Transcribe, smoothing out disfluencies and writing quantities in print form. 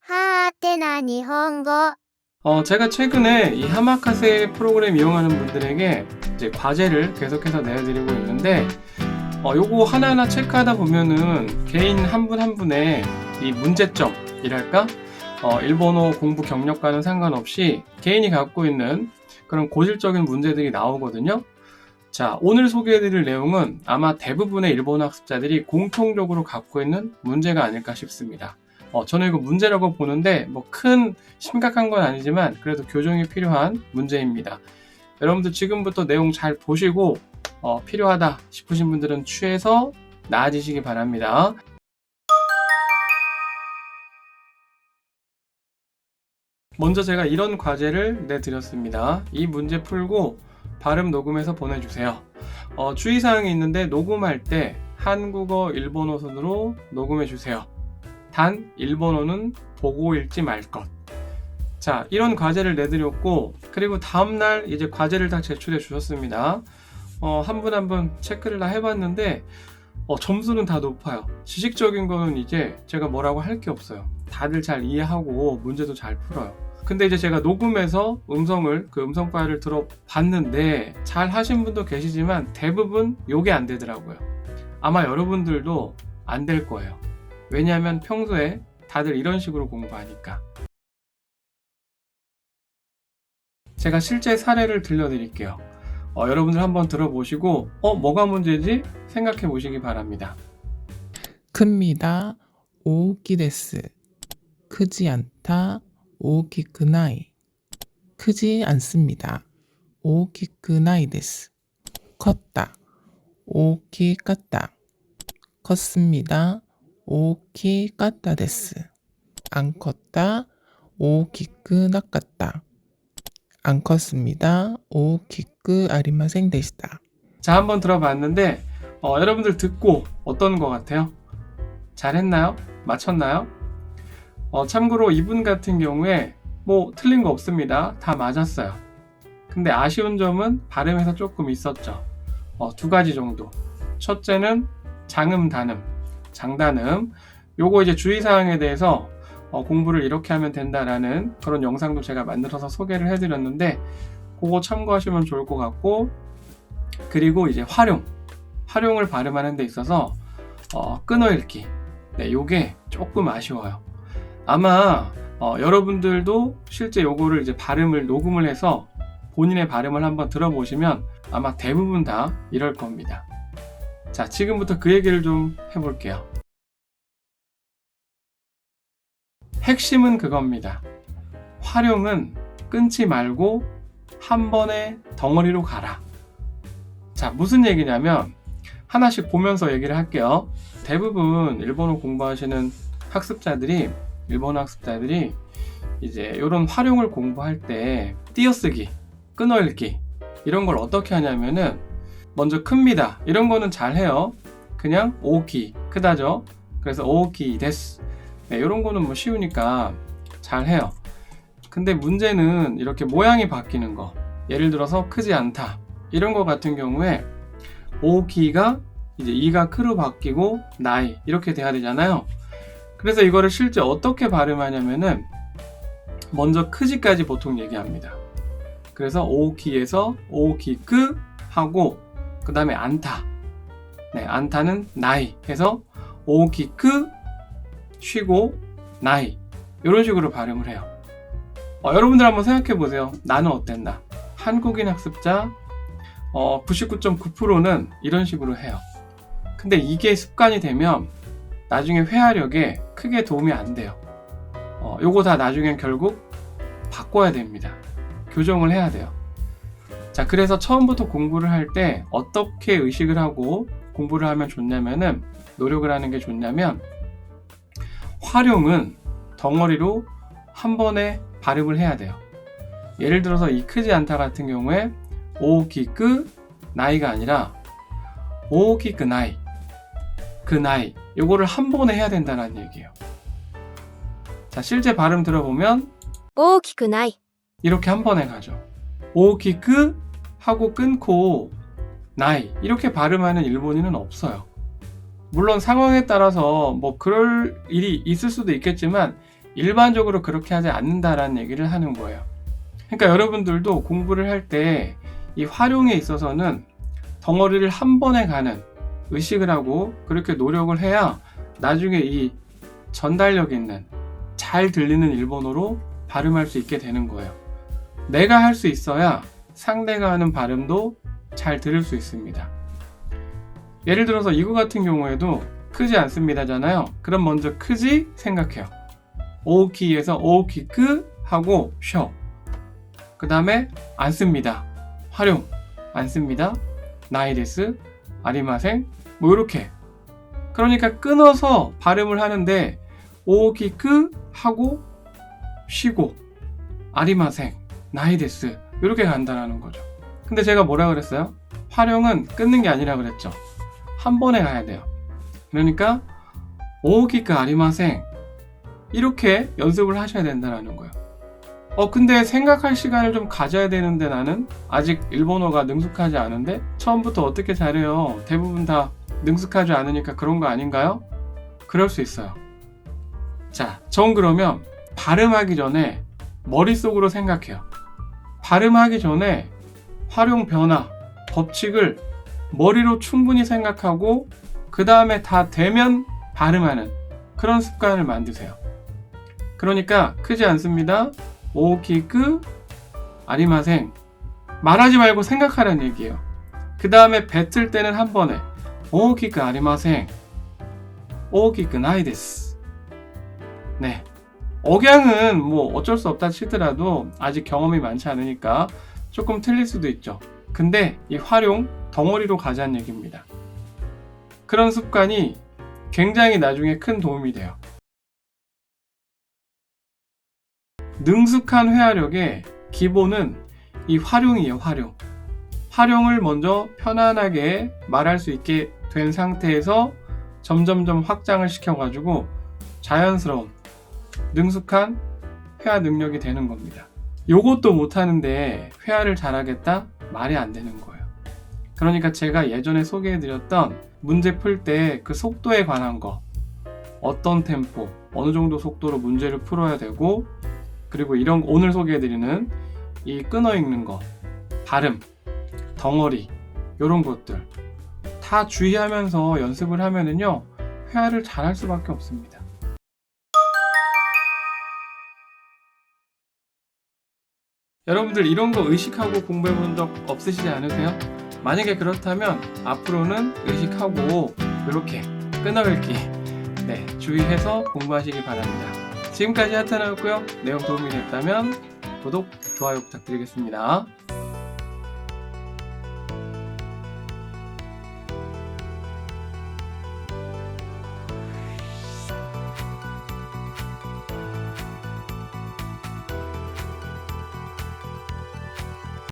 하테나 일본어. 제가 최근에 이 하마카세 프로그램 이용하는 분들에게 이제 과제를 계속해서 내드리고 있는데, 요거 하나하나 체크하다 보면은 개인 한 분 한 분의 이 문제점이랄까? 일본어 공부 경력과는 상관없이 개인이 갖고 있는 그런 고질적인 문제들이 나오거든요. 자, 오늘 소개해드릴 내용은 아마 대부분의 일본어 학습자들이 공통적으로 갖고 있는 문제가 아닐까 싶습니다. 저는 이거 문제라고 보는데 뭐 큰 심각한 건 아니지만 그래도 교정이 필요한 문제입니다. 여러분들 지금부터 내용 잘 보시고 필요하다 싶으신 분들은 취해서 나아지시기 바랍니다. 먼저 제가 이런 과제를 내드렸습니다. 이 문제 풀고 발음 녹음해서 보내주세요. 주의사항이 있는데 녹음할 때 한국어, 일본어 순으로 녹음해주세요. 단 일본어는 보고 읽지 말 것. 자, 이런 과제를 내드렸고, 그리고 다음날 이제 과제를 다 제출해 주셨습니다. 한 분 한 분 체크를 다 해봤는데 점수는 다 높아요. 지식적인 거는 이제 제가 뭐라고 할 게 없어요. 다들 잘 이해하고 문제도 잘 풀어요. 근데 이제 제가 녹음해서 그 음성 파일을 들어봤는데 잘 하신 분도 계시지만 대부분 요게 안 되더라고요. 아마 여러분들도 안 될 거예요. 왜냐하면 평소에 다들 이런 식으로 공부하니까. 제가 실제 사례를 들려드릴게요. 여러분들 한번 들어보시고 뭐가 문제지? 생각해 보시기 바랍니다. 큽니다. 오오키 데스. 크지 않다. 오오키쿠 나이. 크지 않습니다. 오오키쿠 나이 데스. 컸다. 오오키 깠다. 컸습니다. 오오키 깠다 데스. 안 컸다. 오오키쿠 나깠다. 안 컸습니다. 오오키쿠 아리마생 데시다. 자, 한번 들어봤는데 여러분들 듣고 어떤 것 같아요? 잘했나요? 맞췄나요? 참고로 이분 같은 경우에 뭐 틀린 거 없습니다. 다 맞았어요. 근데 아쉬운 점은 발음에서 조금 있었죠. 두 가지 정도. 첫째는 장음, 단음, 장단음. 요거 이제 주의사항에 대해서 공부를 이렇게 하면 된다라는 그런 영상도 제가 만들어서 소개를 해드렸는데 그거 참고하시면 좋을 것 같고, 그리고 이제 활용을 발음하는 데 있어서 끊어읽기, 네, 요게 조금 아쉬워요. 아마 여러분들도 실제 요거를 이제 발음을 녹음을 해서 본인의 발음을 한번 들어보시면 아마 대부분 다 이럴 겁니다. 자, 지금부터 그 얘기를 좀 해볼게요. 핵심은 그겁니다. 활용은 끊지 말고 한 번에 덩어리로 가라. 자, 무슨 얘기냐면 하나씩 보면서 얘기를 할게요. 대부분 일본어 공부하시는 일본어 학습자들이 이제 이런 활용을 공부할 때 띄어쓰기, 끊어읽기 이런 걸 어떻게 하냐면은 먼저 큽니다. 이런 거는 잘 해요. 그냥 오오키, 크다죠. 그래서 오오키 데스. 네, 이런 거는 뭐 쉬우니까 잘 해요. 근데 문제는 이렇게 모양이 바뀌는 거. 예를 들어서 크지 않다. 이런 거 같은 경우에 오오키가 이제 이가 크로 바뀌고 나이 이렇게 돼야 되잖아요. 그래서 이거를 실제 어떻게 발음하냐면은 먼저 크지까지 보통 얘기합니다. 그래서 오오키에서 오오키크 하고 그 다음에 안타. 네, 안타는 나이 해서 오오키크 쉬고 나이 이런 식으로 발음을 해요. 여러분들 한번 생각해 보세요. 나는 어땠나? 한국인 학습자 99.9%는 이런 식으로 해요. 근데 이게 습관이 되면 나중에 회화력에 크게 도움이 안 돼요. 요거 다 나중엔 결국 바꿔야 됩니다. 교정을 해야 돼요. 자, 그래서 처음부터 공부를 할 때 어떻게 의식을 하고 공부를 하면 좋냐면은, 노력을 하는 게 좋냐면, 활용은 덩어리로 한 번에 발음을 해야 돼요. 예를 들어서 이 크지 않다 같은 경우에 오오키크 나이가 아니라 오오키크 나이, 그 나이, 요거를 한 번에 해야 된다는 얘기예요. 자, 실제 발음 들어보면 大きくない。 이렇게 한 번에 가죠. 오오키크 하고 끊고 나이 이렇게 발음하는 일본인은 없어요. 물론 상황에 따라서 뭐 그럴 일이 있을 수도 있겠지만 일반적으로 그렇게 하지 않는다라는 얘기를 하는 거예요. 그러니까 여러분들도 공부를 할 때 이 활용에 있어서는 덩어리를 한 번에 가는 의식을 하고 그렇게 노력을 해야 나중에 이 전달력 있는 잘 들리는 일본어로 발음할 수 있게 되는 거예요. 내가 할 수 있어야 상대가 하는 발음도 잘 들을 수 있습니다. 예를 들어서 이거 같은 경우에도 크지 않습니다잖아요. 그럼 먼저 크지 생각해요. 오키에서 오키크 하고 쉬어. 그 다음에 안 씁니다. 활용 안 씁니다. 나이데스 아리마생 뭐 이렇게. 그러니까 끊어서 발음을 하는데 오키크 하고 쉬고 아리마생 나이데스 이렇게 간다라는 거죠. 근데 제가 뭐라 그랬어요? 활용은 끊는 게 아니라 그랬죠. 한 번에 가야 돼요. 그러니까 오키크 아리마생 이렇게 연습을 하셔야 된다는 거예요. 근데 생각할 시간을 좀 가져야 되는데 나는 아직 일본어가 능숙하지 않은데 처음부터 어떻게 잘해요? 대부분 다 능숙하지 않으니까 그런 거 아닌가요? 그럴 수 있어요. 자, 전 그러면 발음하기 전에 머릿속으로 생각해요. 발음하기 전에 활용 변화, 법칙을 머리로 충분히 생각하고 그 다음에 다 되면 발음하는 그런 습관을 만드세요. 그러니까 크지 않습니다. 오키크 아리마생 말하지 말고 생각하라는 얘기예요. 그 다음에 뱉을 때는 한 번에 오키크 아리마생 오키크 나이데스. 네, 억양은 뭐 어쩔 수 없다 치더라도 아직 경험이 많지 않으니까 조금 틀릴 수도 있죠. 근데 이 활용 덩어리로 가자는 얘기입니다. 그런 습관이 굉장히 나중에 큰 도움이 돼요. 능숙한 회화력의 기본은 이 활용이에요. 활용을 먼저 편안하게 말할 수 있게 된 상태에서 점점점 확장을 시켜가지고 자연스러운 능숙한 회화 능력이 되는 겁니다. 요것도 못하는데 회화를 잘하겠다? 말이 안 되는 거예요. 그러니까 제가 예전에 소개해드렸던 문제 풀 때 그 속도에 관한 거, 어떤 템포, 어느 정도 속도로 문제를 풀어야 되고, 그리고 이런 오늘 소개해드리는 이 끊어 읽는 거, 발음, 덩어리 이런 것들 다 주의하면서 연습을 하면은요 회화를 잘할 수밖에 없습니다. 여러분들 이런 거 의식하고 공부해 본 적 없으시지 않으세요? 만약에 그렇다면 앞으로는 의식하고 이렇게 끊어 읽기 주의해서 공부하시기 바랍니다. 지금까지 하트나였고요. 내용 도움이 됐다면 구독, 좋아요 부탁드리겠습니다.